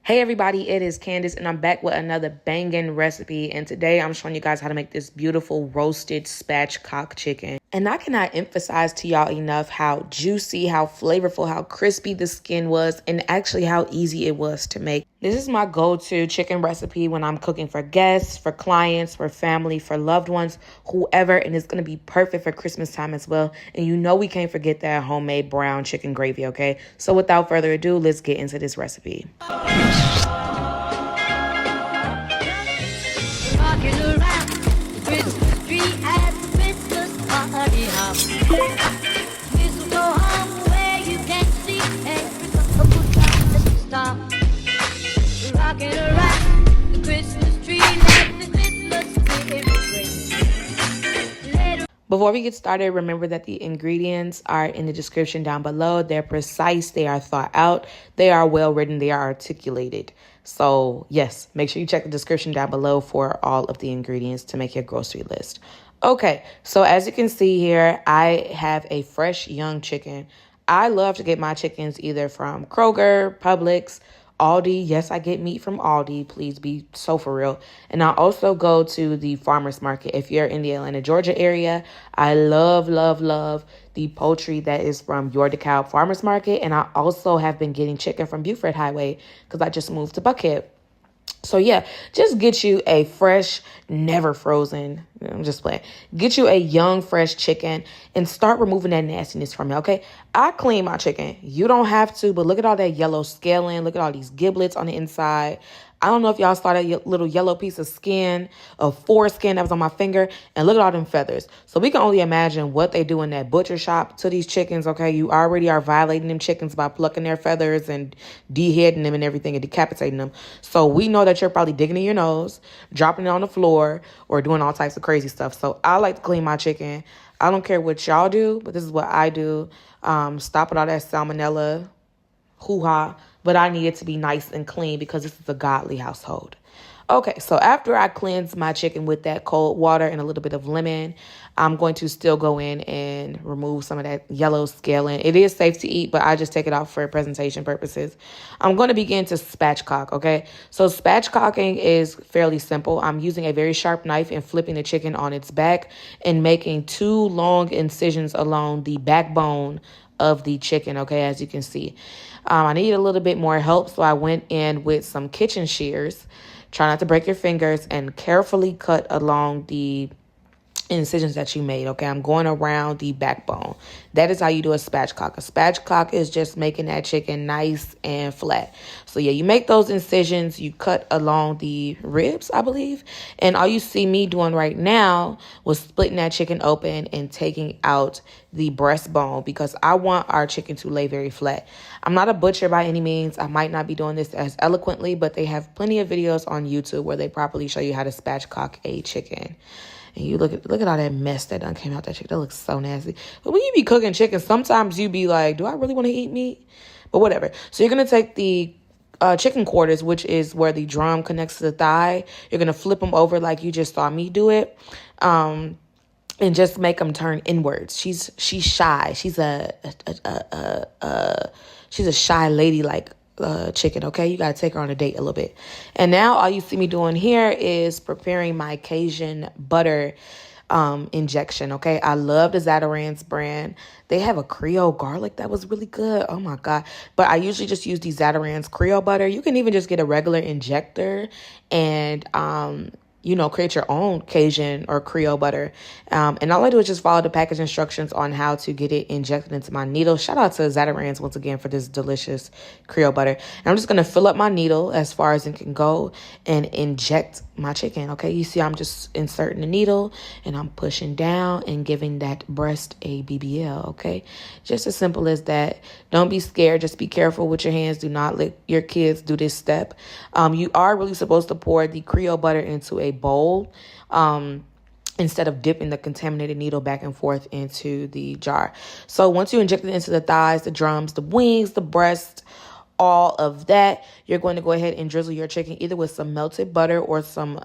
Hey everybody, it is Candace and I'm back with another banging recipe, and today I'm showing you guys how to make this beautiful roasted spatchcock chicken. And I cannot emphasize to y'all enough how juicy, how flavorful, how crispy the skin was, and actually how easy it was to make. This is my go-to chicken recipe when I'm cooking for guests, for clients, for family, for loved ones, whoever, and it's going to be perfect for Christmas time as well. And you know we can't forget that homemade brown chicken gravy, okay? So without further ado, let's get into this recipe. Before we get started, remember that the ingredients are in the description down below. They're precise, they are thought out, they are well written, they are articulated. So yes, make sure you check the description down below for all of the ingredients to make your grocery list. Okay, so as you can see here, I have a fresh young chicken. I love to get my chickens either from Kroger, Publix, Aldi. Yes, I get meat from Aldi. Please be so for real. And I also go to the farmer's market. If you're in the Atlanta, Georgia area, I love the poultry that is from Your DeKalb Farmer's Market. And I also have been getting chicken from Buford Highway because I just moved to Buckhead. So yeah, just get you a fresh, never frozen, I'm just playing. Get you a young, fresh chicken and start removing that nastiness from it, okay? I clean my chicken. You don't have to, but look at all that yellow scaling. Look at all these giblets on the inside. I don't know if y'all saw that little yellow piece of skin, of foreskin that was on my finger. And look at all them feathers. So we can only imagine what they do in that butcher shop to these chickens, okay? You already are violating them chickens by plucking their feathers and deheading them and everything and decapitating them. So we know that you're probably digging in your nose, dropping it on the floor, or doing all types of crazy stuff. So I like to clean my chicken. I don't care what y'all do, but this is what I do. Stopping all that salmonella hoo-ha, but I need it to be nice and clean because this is a godly household. Okay, so after I cleanse my chicken with that cold water and a little bit of lemon, I'm going to still go in and remove some of that yellow scaling. It is safe to eat, but I just take it off for presentation purposes. I'm going to begin to spatchcock, okay? So spatchcocking is fairly simple. I'm using a very sharp knife and flipping the chicken on its back and making 2 long incisions along the backbone of the chicken, okay, as you can see. I need a little bit more help, so I went in with some kitchen shears. Try not to break your fingers and carefully cut along the incisions that you made, okay? I'm going around the backbone. That is how you do a spatchcock. A spatchcock is just making that chicken nice and flat. So yeah, you make those incisions, you cut along the ribs, I believe. And all you see me doing right now was splitting that chicken open and taking out the breastbone because I want our chicken to lay very flat. I'm not a butcher by any means. I might not be doing this as eloquently, but they have plenty of videos on YouTube where they properly show you how to spatchcock a chicken. And you look at all that mess that done came out that chicken. That looks so nasty. But when you be cooking chicken, sometimes you be like, do I really want to eat meat? But whatever. So you're going to take the chicken quarters, which is where the drum connects to the thigh. You're going to flip them over like you just saw me do it. And just make them turn inwards. She's shy. She's a shy lady like chicken, okay? You got to take her on a date a little bit. And now all you see me doing here is preparing my Cajun butter injection, okay? I love the Zatarain's brand. They have a Creole garlic that was really good. Oh my God. But I usually just use the Zatarain's Creole butter. You can even just get a regular injector and create your own Cajun or Creole butter. And all I do is just follow the package instructions on how to get it injected into my needle. Shout out to Zatarain's once again for this delicious Creole butter. And I'm just going to fill up my needle as far as it can go and inject my chicken, okay? You see I'm just inserting the needle and I'm pushing down and giving that breast a BBL, okay? Just as simple as that. Don't be scared. Just be careful with your hands. Do not let your kids do this step. You are really supposed to pour the Creole butter into a bowl instead of dipping the contaminated needle back and forth into the jar. So once you inject it into the thighs, the drums, the wings, the breast, all of that, you're going to go ahead and drizzle your chicken either with some melted butter or some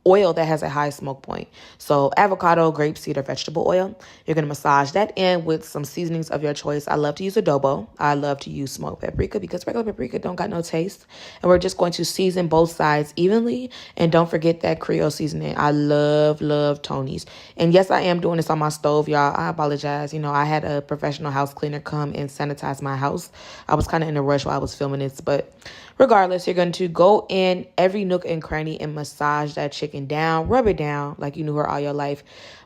oil that has a high smoke point. So avocado, grapeseed, or vegetable oil. You're going to massage that in with some seasonings of your choice. I love to use adobo. I love to use smoked paprika because regular paprika don't got no taste. And we're just going to season both sides evenly. And don't forget that Creole seasoning. I love Tony's. And yes, I am doing this on my stove, y'all. I apologize. You know, I had a professional house cleaner come and sanitize my house. I was kind of in a rush while I was filming this, but regardless, you're going to go in every nook and cranny and massage that chicken down, rub it down like you knew her all your life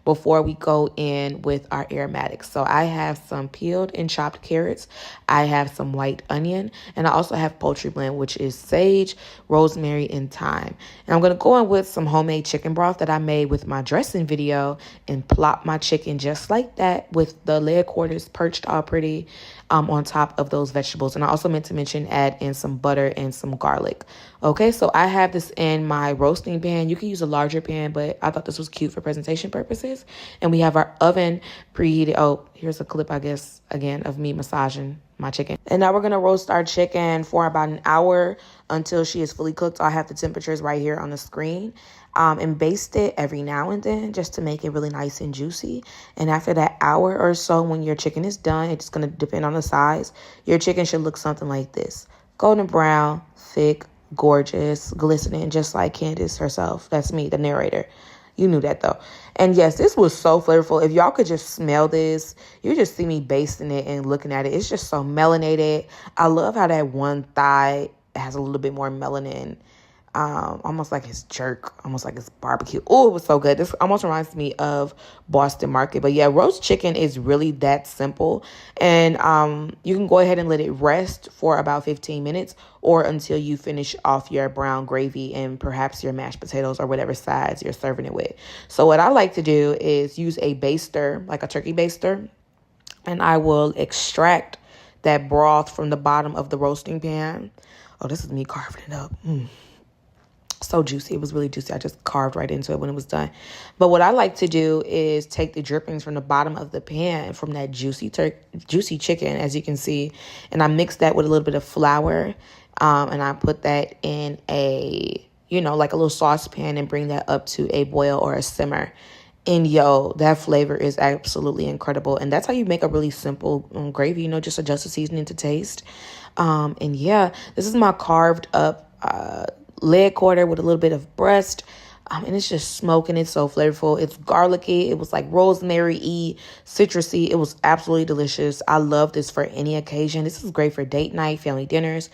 before we go in with our aromatics. So I have some peeled and chopped carrots. I have some white onion, and I also have poultry blend, which is sage, rosemary, and thyme. And I'm going to go in with some homemade chicken broth that I made with my dressing video and plop my chicken just like that with the leg quarters perched all pretty on top of those vegetables. And I also meant to mention add in some butter and some garlic. Okay, so I have this in my roasting pan. You can use a larger pan, but I thought this was cute for presentation purposes. And we have our oven preheated. Oh, here's a clip, I guess, again, of me massaging my chicken. And now we're going to roast our chicken for about an hour until she is fully cooked. I have the temperatures right here on the screen. And baste it every now and then just to make it really nice and juicy. And after that hour or so, when your chicken is done, it's going to depend on the size. Your chicken should look something like this. Golden brown, thick, gorgeous, glistening, just like Candace herself. That's me, the narrator. You knew that though. And yes, this was so flavorful. If y'all could just smell this, you just see me basting it and looking at it. It's just so melanated. I love how that one thigh has a little bit more melanin. Almost like it's jerk, almost like it's barbecue. Oh, it was so good. This almost reminds me of Boston Market. But yeah, roast chicken is really that simple. And you can go ahead and let it rest for about 15 minutes or until you finish off your brown gravy and perhaps your mashed potatoes or whatever sides you're serving it with. So what I like to do is use a baster, like a turkey baster, and I will extract that broth from the bottom of the roasting pan. Oh, this is me carving it up. So juicy. It was really juicy. I just carved right into it when it was done. But what I like to do is take the drippings from the bottom of the pan from that juicy chicken, as you can see, and I mix that with a little bit of flour, and I put that in a, like a little saucepan and bring that up to a boil or a simmer. And yo, that flavor is absolutely incredible. And that's how you make a really simple gravy, just adjust the seasoning to taste. And yeah, this is my carved up leg quarter with a little bit of breast. And it's just smoking. It's so flavorful. It's garlicky. It was like rosemary-y, citrusy. It was absolutely delicious. I love this for any occasion. This is great for date night, family dinners.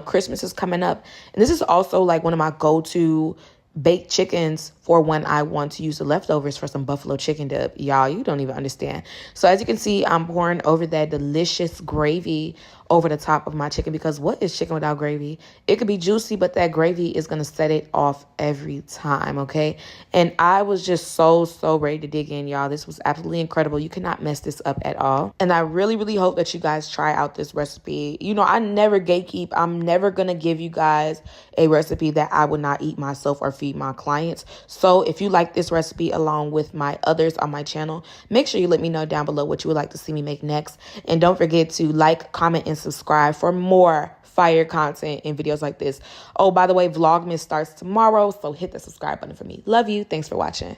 Christmas is coming up. And this is also like one of my go-to baked chickens for when I want to use the leftovers for some buffalo chicken dip. Y'all, you don't even understand. So as you can see, I'm pouring over that delicious gravy over the top of my chicken, because what is chicken without gravy? It could be juicy, but that gravy is going to set it off every time, okay? And I was just so ready to dig in, y'all. This was absolutely incredible. You cannot mess this up at all. And I really hope that you guys try out this recipe. I never gatekeep. I'm never going to give you guys a recipe that I would not eat myself or feed my clients. So if you like this recipe along with my others on my channel, make sure you let me know down below what you would like to see me make next. And don't forget to like, comment, and subscribe for more fire content and videos like this. Oh, by the way, Vlogmas starts tomorrow, so hit the subscribe button for me. Love you. Thanks for watching.